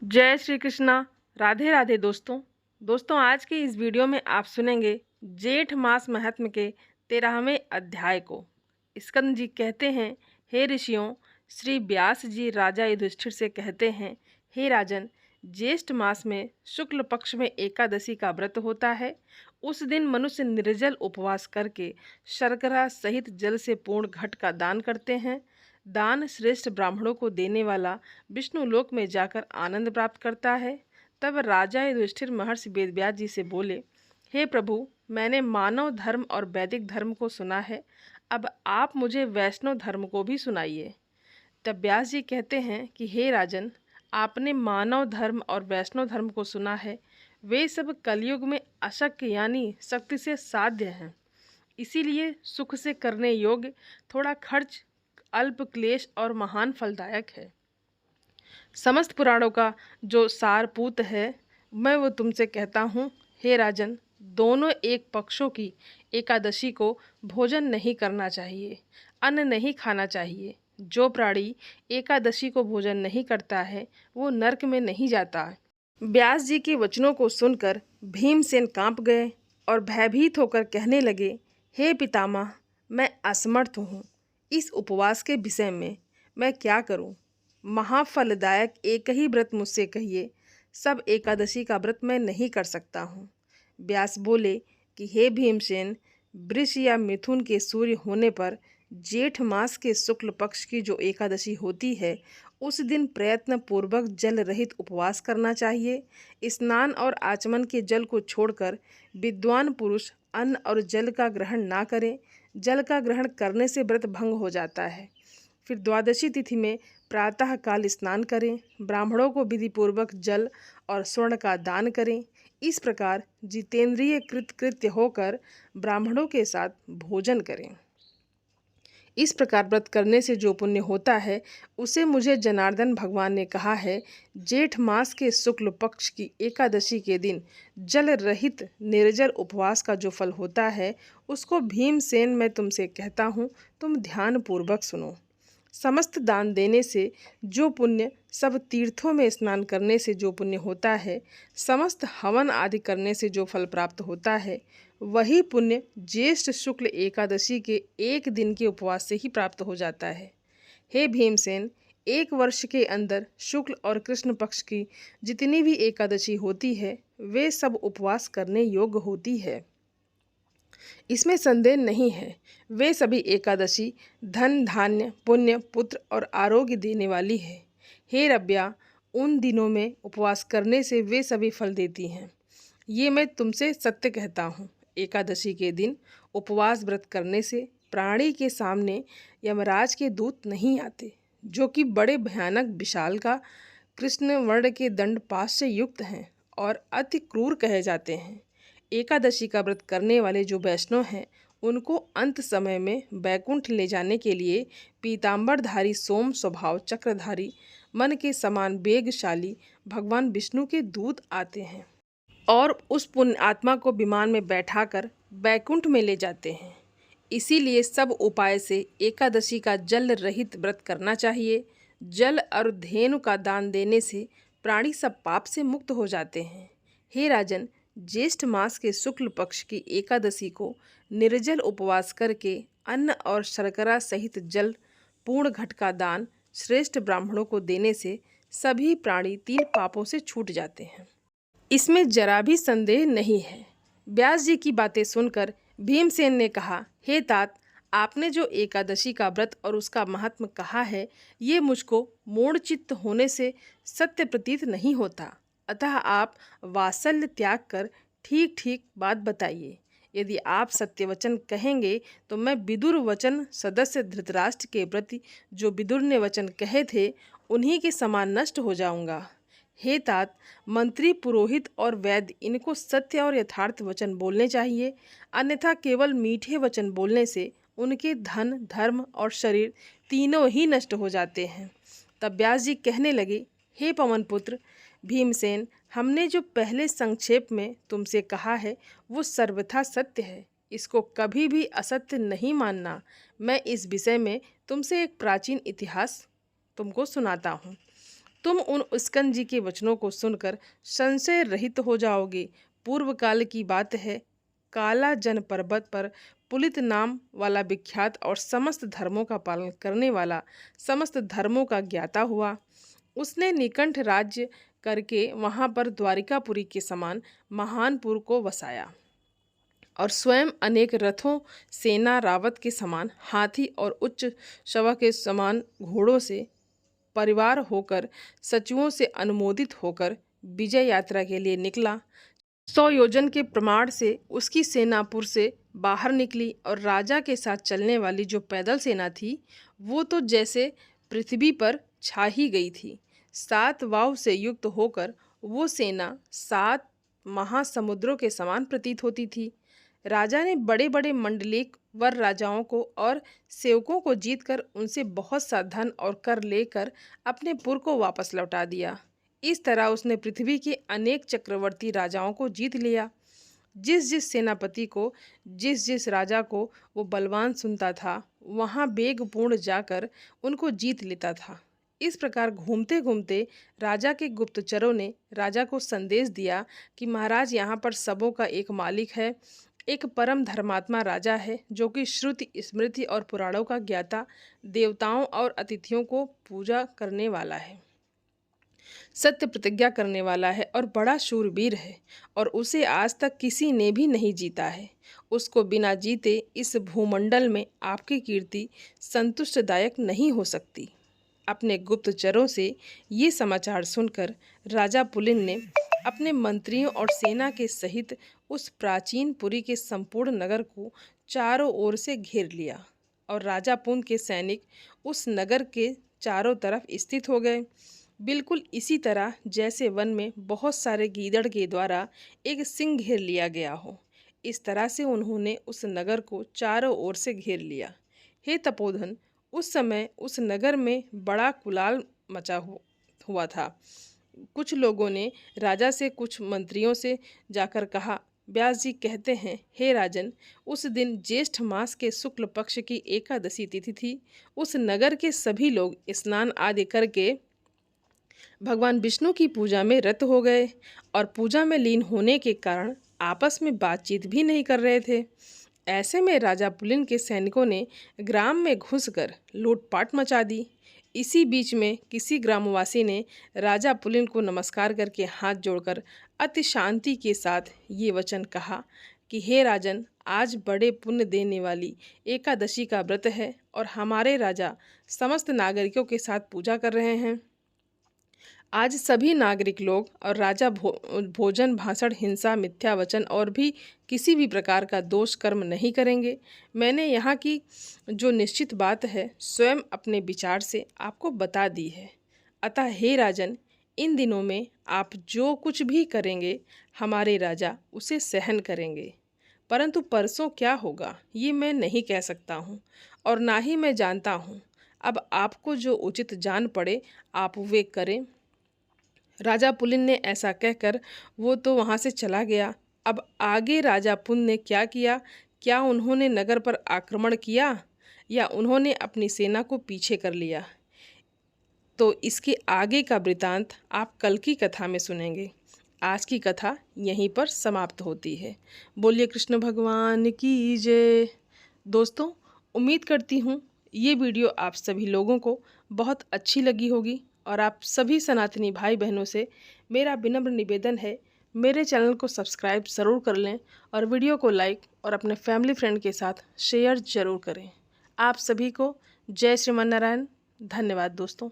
जय श्री कृष्णा। राधे राधे दोस्तों आज की इस वीडियो में आप सुनेंगे जेठ मास महात्म्य के 13वें अध्याय को। स्कंद जी कहते हैं, हे ऋषियों, श्री व्यास जी राजा युधिष्ठिर से कहते हैं, हे राजन, ज्येष्ठ मास में शुक्ल पक्ष में एकादशी का व्रत होता है। उस दिन मनुष्य निर्जल उपवास करके शर्करा सहित जल से पूर्ण घट का दान करते हैं। दान श्रेष्ठ ब्राह्मणों को देने वाला विष्णु लोक में जाकर आनंद प्राप्त करता है। तब राजा युधिष्ठिर महर्षि वेदव्यास जी से बोले, हे प्रभु, मैंने मानव धर्म और वैदिक धर्म को सुना है, अब आप मुझे वैष्णव धर्म को भी सुनाइए। तब व्यास जी कहते हैं कि हे राजन, आपने मानव धर्म और वैष्णव धर्म को सुना है, वे सब कलयुग में अशक्य यानी शक्ति से साध्य हैं। इसीलिए सुख से करने योग्य, थोड़ा खर्च, अल्प क्लेश और महान फलदायक है। समस्त पुराणों का जो सारपूत है, मैं वो तुमसे कहता हूँ। हे राजन, दोनों एक पक्षों की एकादशी को भोजन नहीं करना चाहिए, अन्न नहीं खाना चाहिए। जो प्राणी एकादशी को भोजन नहीं करता है वो नरक में नहीं जाता। व्यास जी के वचनों को सुनकर भीमसेन कांप गए और भयभीत होकर कहने लगे, हे पितामह, मैं असमर्थ हूँ। इस उपवास के विषय में मैं क्या करूँ? महाफलदायक एक ही व्रत मुझसे कहिए, सब एकादशी का व्रत मैं नहीं कर सकता हूँ। व्यास बोले कि हे भीमसेन, वृष या मिथुन के सूर्य होने पर जेठ मास के शुक्ल पक्ष की जो एकादशी होती है, उस दिन प्रयत्न पूर्वक जल रहित उपवास करना चाहिए। स्नान और आचमन के जल को छोड़कर विद्वान पुरुष अन्न और जल का ग्रहण ना करें। जल का ग्रहण करने से व्रत भंग हो जाता है। फिर द्वादशी तिथि में प्रातः काल स्नान करें। ब्राह्मणों को विधिपूर्वक जल और स्वर्ण का दान करें। इस प्रकार जितेंद्रिय कृत्य होकर ब्राह्मणों के साथ भोजन करें। इस प्रकार व्रत करने से जो पुण्य होता है उसे मुझे जनार्दन भगवान ने कहा है। जेठ मास के शुक्ल पक्ष की एकादशी के दिन जल रहित निर्जल उपवास का जो फल होता है उसको भीमसेन मैं तुमसे कहता हूँ, तुम ध्यान पूर्वक सुनो। समस्त दान देने से जो पुण्य, सब तीर्थों में स्नान करने से जो पुण्य होता है, समस्त हवन आदि करने से जो फल प्राप्त होता है, वही पुण्य ज्येष्ठ शुक्ल एकादशी के एक दिन के उपवास से ही प्राप्त हो जाता है। हे भीमसेन, एक वर्ष के अंदर शुक्ल और कृष्ण पक्ष की जितनी भी एकादशी होती है वे सब उपवास करने योग्य होती है, इसमें संदेह नहीं है। वे सभी एकादशी धन, धान्य, पुण्य, पुत्र और आरोग्य देने वाली है। हे रब्या, उन दिनों में उपवास करने से वे सभी फल देती हैं। ये मैं तुमसे सत्य कहता हूँ। एकादशी के दिन उपवास व्रत करने से प्राणी के सामने यमराज के दूत नहीं आते, जो कि बड़े भयानक विशाल का कृष्ण वर्ण के दंड पाश से युक्त हैं और अति क्रूर कहे जाते हैं। एकादशी का व्रत करने वाले जो वैष्णव हैं उनको अंत समय में बैकुंठ ले जाने के लिए पीताम्बरधारी, सोम स्वभाव, चक्रधारी, मन के समान वेगशाली भगवान विष्णु के दूत आते हैं और उस पुण्य आत्मा को विमान में बैठाकर बैकुंठ में ले जाते हैं। इसीलिए सब उपाय से एकादशी का जल रहित व्रत करना चाहिए। जल और धेनु का दान देने से प्राणी सब पाप से मुक्त हो जाते हैं। हे राजन, ज्येष्ठ मास के शुक्ल पक्ष की एकादशी को निर्जल उपवास करके अन्न और शर्करा सहित जल पूर्ण घट का दान श्रेष्ठ ब्राह्मणों को देने से सभी प्राणी 3 पापों से छूट जाते हैं। इसमें जरा भी संदेह नहीं है। व्यास जी की बातें सुनकर भीमसेन ने कहा, हे तात, आपने जो एकादशी का व्रत और उसका महात्म कहा है, ये मुझको मूढ़चित्त होने से सत्य प्रतीत नहीं होता। अतः आप वात्सल्य त्याग कर ठीक ठीक बात बताइए। यदि आप सत्य वचन कहेंगे तो मैं विदुर वचन सदस्य धृतराष्ट्र के प्रति जो विदुर ने वचन कहे थे उन्हीं के समान नष्ट हो जाऊंगा। हे तात, मंत्री, पुरोहित और वैद्य, इनको सत्य और यथार्थ वचन बोलने चाहिए, अन्यथा केवल मीठे वचन बोलने से उनके धन, धर्म और शरीर तीनों ही नष्ट हो जाते हैं। तब व्यास जी कहने लगे, हे पवन पुत्र भीमसेन, हमने जो पहले संक्षेप में तुमसे कहा है वो सर्वथा सत्य है, इसको कभी भी असत्य नहीं मानना। मैं इस विषय में तुमसे एक प्राचीन इतिहास तुमको सुनाता हूँ। तुम उन स्कंद जी के वचनों को सुनकर संशय रहित हो जाओगे। पूर्व काल की बात है, काला जन पर्वत पर पुलित नाम वाला विख्यात और समस्त धर्मों का पालन करने वाला, समस्त धर्मों का ज्ञाता हुआ। उसने निकंठ राज्य करके वहाँ पर द्वारिकापुरी के समान महानपुर को वसाया और स्वयं अनेक रथों, सेना, रावत के समान हाथी और उच्च शवा के समान घोड़ों से परिवार होकर, सचिवों से अनुमोदित होकर विजय यात्रा के लिए निकला। 100 योजन के प्रमाण से उसकी सेनापुर से बाहर निकली और राजा के साथ चलने वाली जो पैदल सेना थी वो तो जैसे पृथ्वी पर छा ही गई थी। 7 वाव से युक्त होकर वो सेना 7 महासमुद्रों के समान प्रतीत होती थी। राजा ने बड़े बड़े मंडलिक वर राजाओं को और सेवकों को जीतकर उनसे बहुत सा धन और कर लेकर अपने पुर को वापस लौटा दिया। इस तरह उसने पृथ्वी के अनेक चक्रवर्ती राजाओं को जीत लिया। जिस जिस सेनापति को, जिस जिस राजा को वो बलवान सुनता था, वहाँ वेगपूर्ण जाकर उनको जीत लेता था। इस प्रकार घूमते घूमते राजा के गुप्तचरों ने राजा को संदेश दिया कि महाराज, यहाँ पर सबों का एक मालिक है, एक परम धर्मात्मा राजा है जो कि श्रुति, स्मृति और पुराणों का ज्ञाता, देवताओं और अतिथियों को पूजा करने वाला है, सत्य प्रतिज्ञा करने वाला है और बड़ा शूरवीर है और उसे आज तक किसी ने भी नहीं जीता है। उसको बिना जीते इस भूमंडल में आपकी कीर्ति संतुष्टदायक नहीं हो सकती। अपने गुप्तचरों से ये समाचार सुनकर राजा पुलिन ने अपने मंत्रियों और सेना के सहित उस प्राचीन पुरी के संपूर्ण नगर को चारों ओर से घेर लिया और राजा पुन के सैनिक उस नगर के चारों तरफ स्थित हो गए, बिल्कुल इसी तरह जैसे वन में बहुत सारे गीदड़ के द्वारा एक सिंह घेर लिया गया हो। इस तरह से उन्होंने उस नगर को चारों ओर से घेर लिया। हे तपोधन, उस समय उस नगर में बड़ा कुलाल मचा हुआ था। कुछ लोगों ने राजा से, कुछ मंत्रियों से जाकर कहा, व्यास जी कहते हैं, हे राजन, उस दिन ज्येष्ठ मास के शुक्ल पक्ष की एकादशी तिथि थी। उस नगर के सभी लोग स्नान आदि करके भगवान विष्णु की पूजा में रत हो गए और पूजा में लीन होने के कारण आपस में बातचीत भी नहीं कर रहे थे। ऐसे में राजा पुलिन के सैनिकों ने ग्राम में घुसकर लूटपाट मचा दी। इसी बीच में किसी ग्रामवासी ने राजा पुलिन को नमस्कार करके हाथ जोड़कर अति शांति के साथ ये वचन कहा कि हे राजन, आज बड़े पुण्य देने वाली एकादशी का व्रत है और हमारे राजा समस्त नागरिकों के साथ पूजा कर रहे हैं। आज सभी नागरिक लोग और राजा भोजन, भाषण, हिंसा, मिथ्या वचन और भी किसी भी प्रकार का दोष कर्म नहीं करेंगे। मैंने यहाँ की जो निश्चित बात है स्वयं अपने विचार से आपको बता दी है। अतः हे राजन, इन दिनों में आप जो कुछ भी करेंगे हमारे राजा उसे सहन करेंगे, परंतु परसों क्या होगा ये मैं नहीं कह सकता हूँ और ना ही मैं जानता हूँ। अब आपको जो उचित जान पड़े आप वे करें। राजा पुलिन ने ऐसा कहकर वो तो वहाँ से चला गया। अब आगे राजा पुन ने क्या किया? क्या उन्होंने नगर पर आक्रमण किया या उन्होंने अपनी सेना को पीछे कर लिया? तो इसके आगे का वृतांत आप कल की कथा में सुनेंगे। आज की कथा यहीं पर समाप्त होती है। बोलिए कृष्ण भगवान की जय। दोस्तों, उम्मीद करती हूँ ये वीडियो आप सभी लोगों को बहुत अच्छी लगी होगी और आप सभी सनातनी भाई बहनों से मेरा विनम्र निवेदन है, मेरे चैनल को सब्सक्राइब ज़रूर कर लें और वीडियो को लाइक और अपने फैमिली फ्रेंड के साथ शेयर ज़रूर करें। आप सभी को जय श्रीमन नारायण। धन्यवाद दोस्तों।